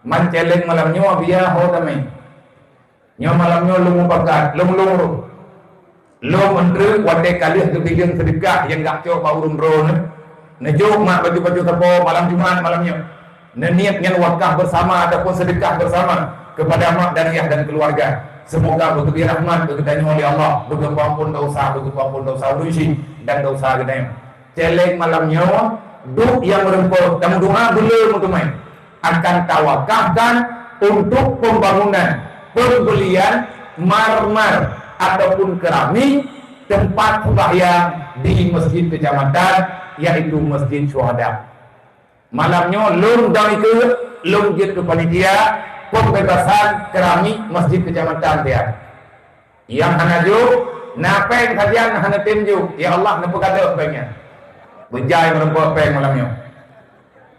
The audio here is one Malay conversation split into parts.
Man celeng malam nyo biya ho tamay. Nyo malam nyo lungo bagat, lung andre wate kalih kebilang sedekah yang gak cok baurum drone. Nejok mak baju-baju tebo malam Jumat malamnya. Niatnya wakaf bersama ataupun sedekah bersama kepada mak dan ayah dan keluarga. Semoga begitu rahmat begitu oleh Allah, begitu ampun dosa, urusi dan dosa gedanya. Celeng malamnya duk yang merempur dan doa belum main akan tawakafkan untuk pembangunan pembelian marmer ataupun keramik tempat sembahyang di masjid kecamatan yaitu Masjid Syuhada. Malamnya lum dami ke lum jit ke panitia pembebasan keramik masjid kecamatan dia. Yang hana ju napeng kajian hana tim ju. Ya Allah napa kata banyak. Bejai merempok peng malamnya.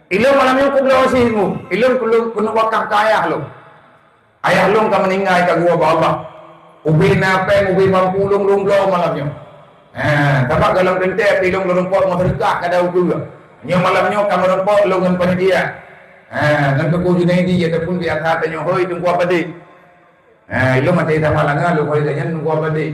Ilmu malamnya ku belaw sihmu. Ilmu kuno wakaf ka ayah lu. Ayah lu ka meninggal ka gua ba Allah. Ubi napeng ubi mampulung lung belaw malamnya. Tapak galang kentek ilmu merempok masyarakat kada uga. Nyo malamnya ka merempok lu ngan panitia. Ngan ku Junaidi ataupun biar katanya hoi tunggu apa di. Ilmu mati sama langa lu hoi kanya tunggu apa di.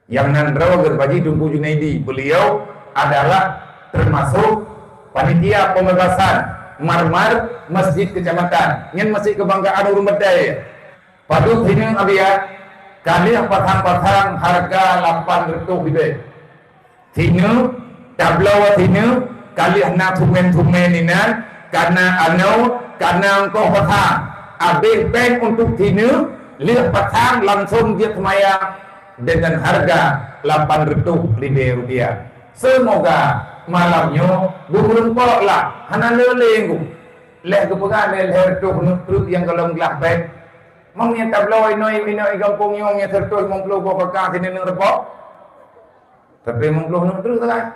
Yang nandraw gerbaji tunggu Junaidi, beliau adalah termasuk panitia pembebasan marmer masjid kecamatan. Nyen masjid kebanggaan urut medai. Padu sini abia kali patang-patang harga 800 ribu. Sini tablaw sini kali na tumen inan karena engkau patang. Abih bank untuk sini lihat patang langsung dia semaya dengan harga 800 ribu rupiah. Semoga malamnya berempok lah hana leleng leh kepegan leh tu nutut yang kalau gelap baik mamnya tabloy noi kampung yang terus mempelu bawa sini repok tapi mempelu nutut kan